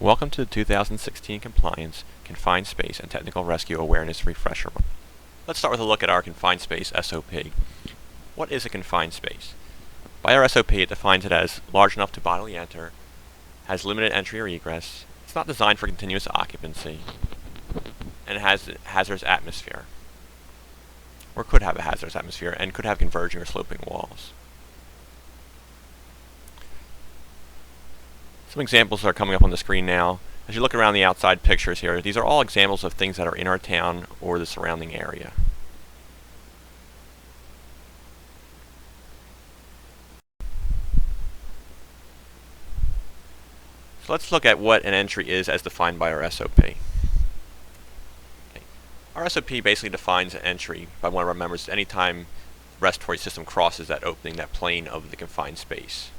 Welcome to the 2016 Compliance, Confined Space, and Technical Rescue Awareness Refresher. Let's start with a look at our confined space SOP. What is a confined space? By our SOP, it defines it as large enough to bodily enter, has limited entry or egress, it's not designed for continuous occupancy, and it has a hazardous atmosphere, or could have a hazardous atmosphere, and could have converging or sloping walls. Some examples are coming up on the screen now. As you look around the outside pictures here, these are all examples of things that are in our town or the surrounding area. So let's look at what an entry is as defined by our SOP. Our SOP basically defines an entry by one of our members anytime the respiratory system crosses that opening, that plane of the confined space.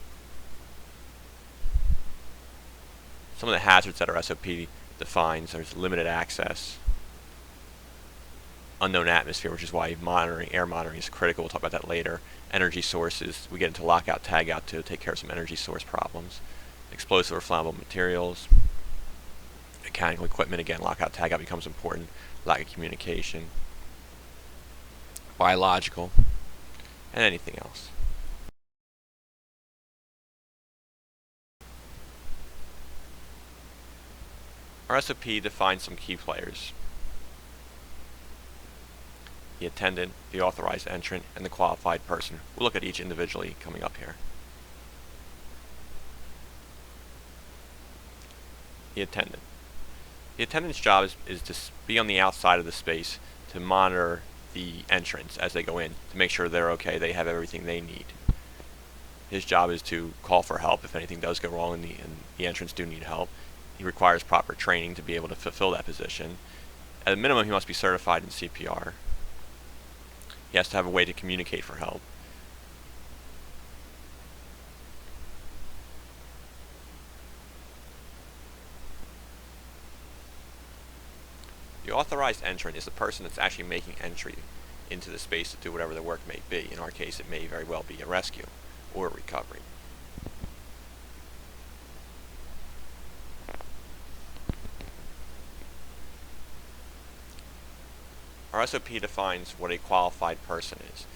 Some of the hazards that our SOP defines: there's limited access, unknown atmosphere, which is why air monitoring is critical. We'll talk about that later. Energy sources, we get into lockout, tagout to take care of some energy source problems. Explosive or flammable materials, mechanical equipment, again, lockout, tagout becomes important. Lack of communication, biological, and anything else. Our SOP defines some key players: the attendant, the authorized entrant, and the qualified person. We'll look at each individually coming up here. The attendant. The attendant's job is to be on the outside of the space to monitor the entrants as they go in, to make sure they're okay, they have everything they need. His job is to call for help if anything does go wrong and the entrants do need help. He requires proper training to be able to fulfill that position. At a minimum, he must be certified in CPR. He has to have a way to communicate for help. The authorized entrant is the person that's actually making entry into the space to do whatever the work may be. In our case, it may very well be a rescue or a recovery. Our SOP defines what a qualified person is.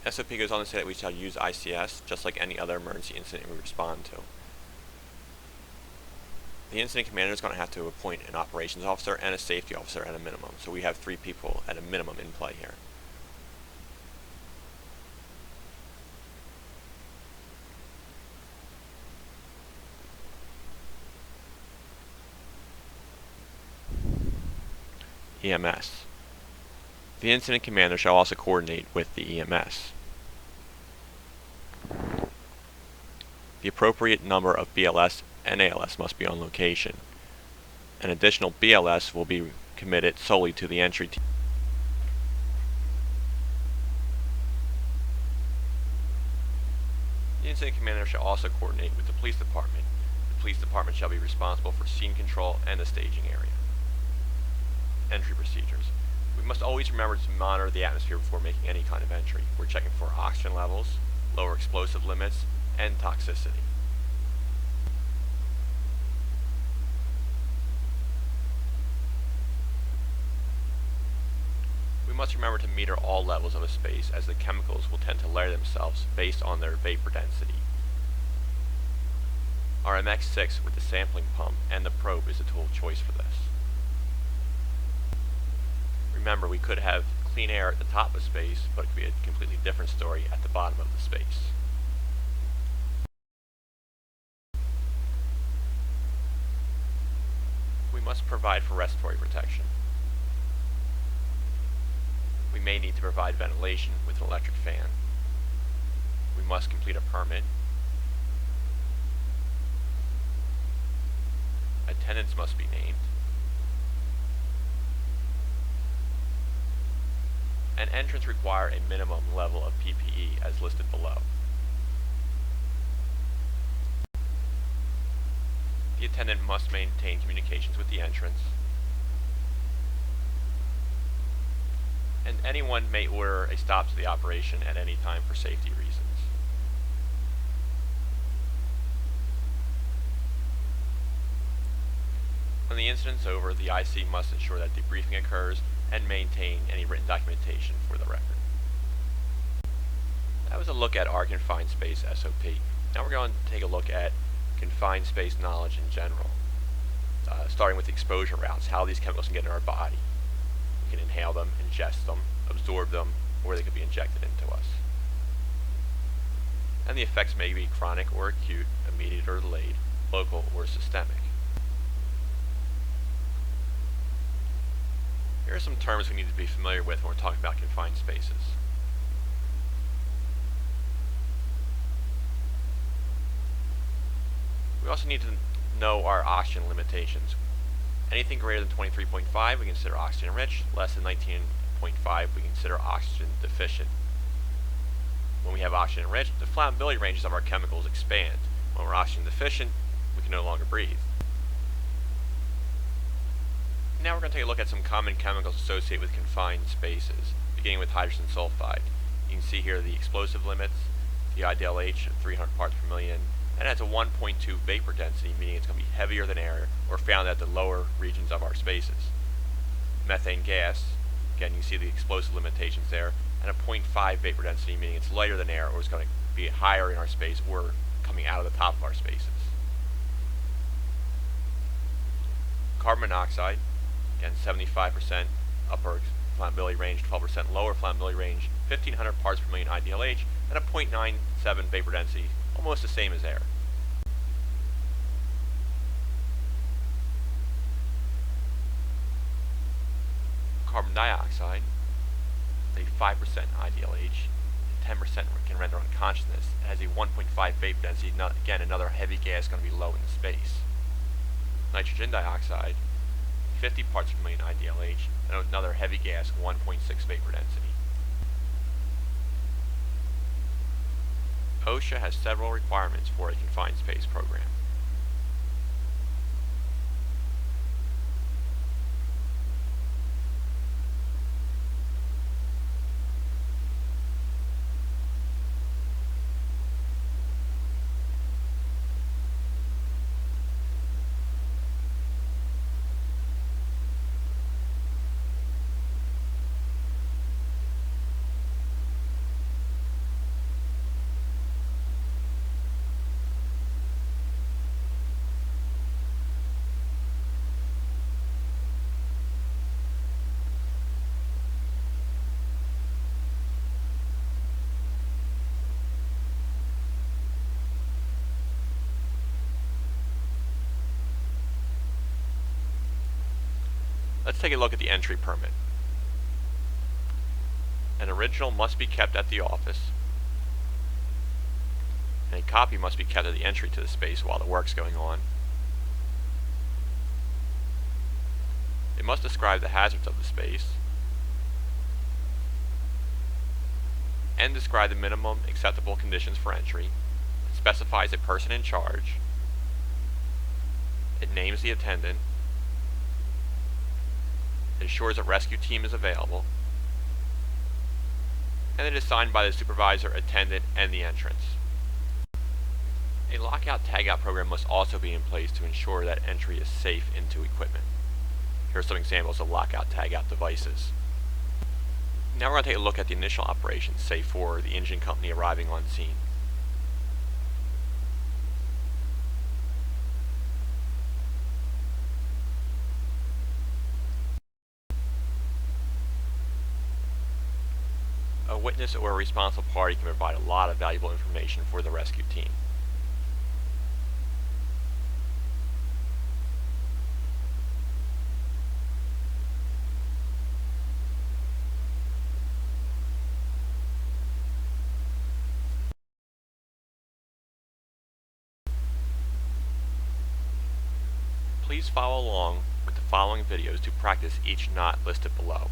SOP goes on to say that we shall use ICS just like any other emergency incident we respond to. The incident commander is going to have to appoint an operations officer and a safety officer at a minimum. So we have 3 people at a minimum in play here. EMS. The incident commander shall also coordinate with the EMS. The appropriate number of BLS and ALS must be on location. An additional BLS will be committed solely to the entry team. The incident commander shall also coordinate with the police department. The police department shall be responsible for scene control and the staging area. Entry procedures. We must always remember to monitor the atmosphere before making any kind of entry. We're checking for oxygen levels, lower explosive limits, and toxicity. We must remember to meter all levels of a space, as the chemicals will tend to layer themselves based on their vapor density. Our MX6 with the sampling pump and the probe is the tool of choice for this. Remember, we could have clean air at the top of space, but it could be a completely different story at the bottom of the space. We must provide for respiratory protection. We may need to provide ventilation with an electric fan. We must complete a permit. Attendants must be named. And entrants require a minimum level of PPE as listed below. The attendant must maintain communications with the entrance. And anyone may order a stop to the operation at any time for safety reasons. When the incident's over, the IC must ensure that debriefing occurs and maintain any written documentation for the record. That was a look at our confined space SOP. Now we're going to take a look at confined space knowledge in general, starting with the exposure routes, how these chemicals can get in our body. We can inhale them, ingest them, absorb them, or they could be injected into us. And the effects may be chronic or acute, immediate or delayed, local or systemic. Here are some terms we need to be familiar with when we're talking about confined spaces. We also need to know our oxygen limitations. Anything greater than 23.5 we consider oxygen rich, less than 19.5 we consider oxygen deficient. When we have oxygen rich, the flammability ranges of our chemicals expand. When we're oxygen deficient, we can no longer breathe. Now we're going to take a look at some common chemicals associated with confined spaces, beginning with hydrogen sulfide. You can see here the explosive limits, the IDLH of 300 parts per million, and it has a 1.2 vapor density, meaning it's going to be heavier than air, or found at the lower regions of our spaces. Methane gas, again you see the explosive limitations there, and a 0.5 vapor density, meaning it's lighter than air, or it's going to be higher in our space, or coming out of the top of our spaces. Carbon monoxide, again 75% upper flammability range, 12% lower flammability range, 1500 parts per million IDLH, and a 0.97 vapor density, almost the same as air. Carbon dioxide, a 5% IDLH, 10% can render unconsciousness. It has a 1.5 vapor density, again another heavy gas going to be low in space. Nitrogen dioxide, 50 parts per million IDLH, and another heavy gas, 1.6 vapor density. OSHA has several requirements for a confined space program. Let's take a look at the entry permit. An original must be kept at the office, and a copy must be kept at the entry to the space while the work's going on. It must describe the hazards of the space, and describe the minimum acceptable conditions for entry. It specifies a person in charge. It names the attendant. It assures a rescue team is available, and it is signed by the supervisor, attendant, and the entrance. A lockout-tagout program must also be in place to ensure that entry is safe into equipment. Here are some examples of lockout-tagout devices. Now we're going to take a look at the initial operations, say for the engine company arriving on scene. A witness or a responsible party can provide a lot of valuable information for the rescue team. Please follow along with the following videos to practice each knot listed below.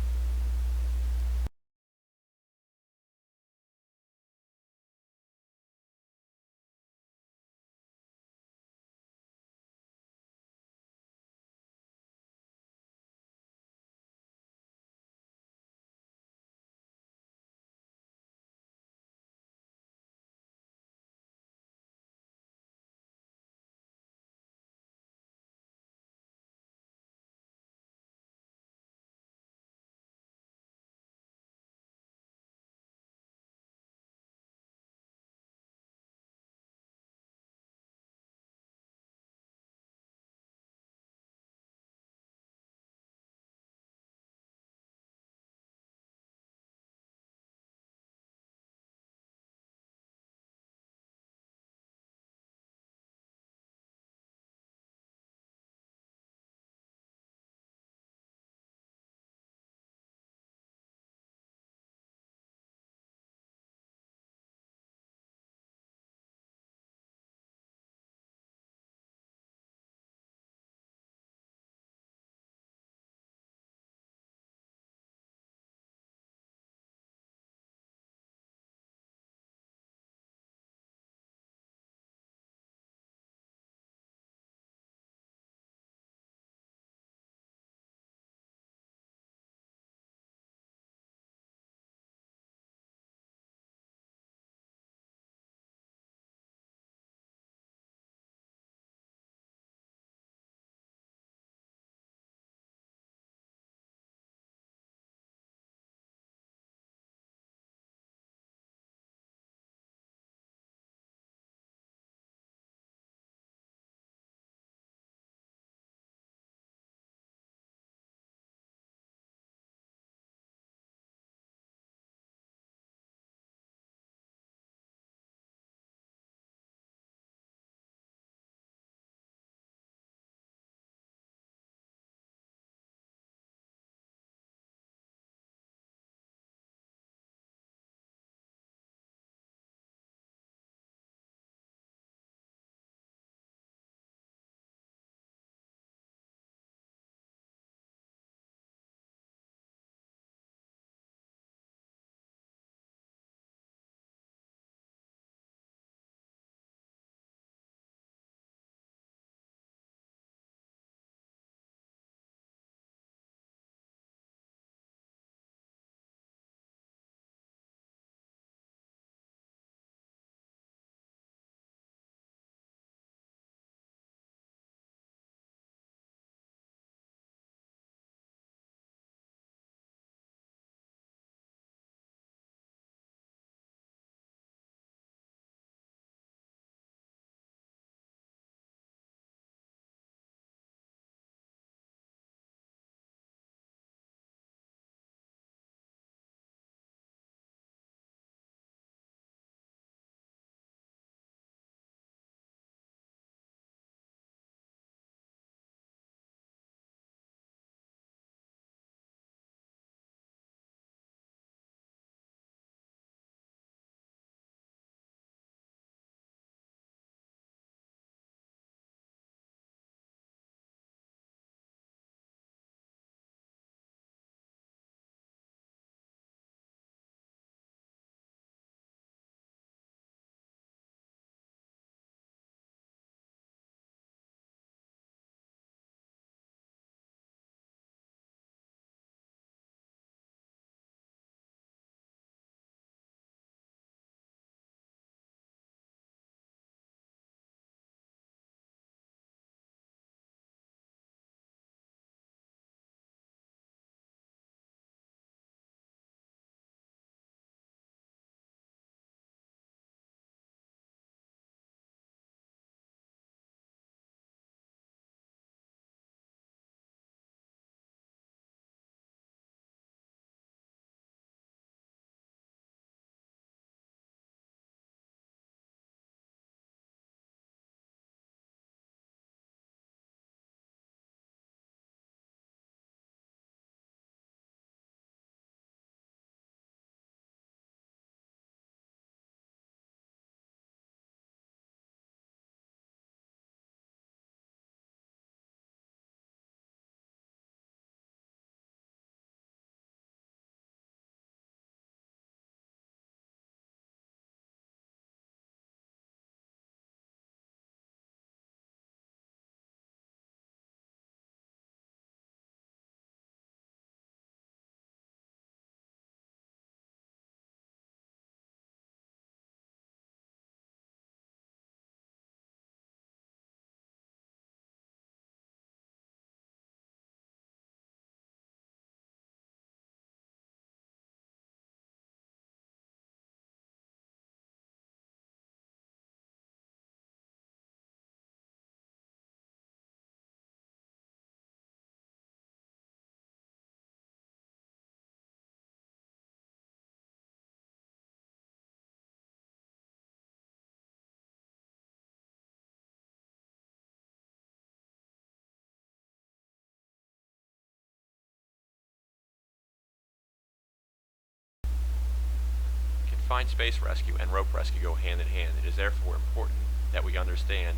confined space rescue and rope rescue go hand in hand. It is therefore important that we understand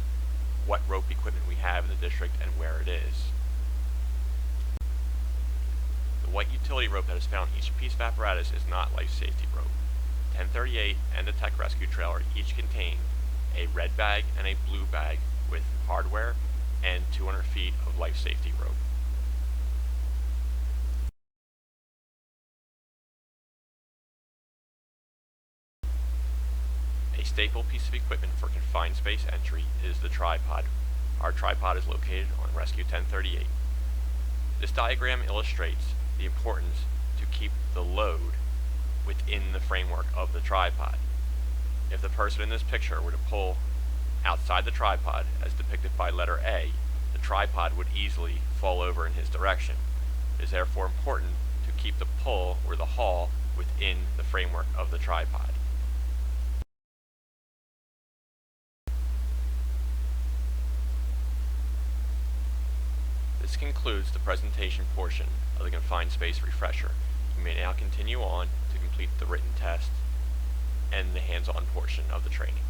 what rope equipment we have in the district and where it is. The white utility rope that is found in each piece of apparatus is not life safety rope. 1038 and the tech rescue trailer each contain a red bag and a blue bag with hardware and 200 feet of life safety rope. A staple piece of equipment for confined space entry is the tripod. Our tripod is located on Rescue 1038. This diagram illustrates the importance to keep the load within the framework of the tripod. If the person in this picture were to pull outside the tripod, as depicted by letter A, the tripod would easily fall over in his direction. It is therefore important to keep the pull or the haul within the framework of the tripod. This concludes the presentation portion of the confined space refresher. You may now continue on to complete the written test and the hands-on portion of the training.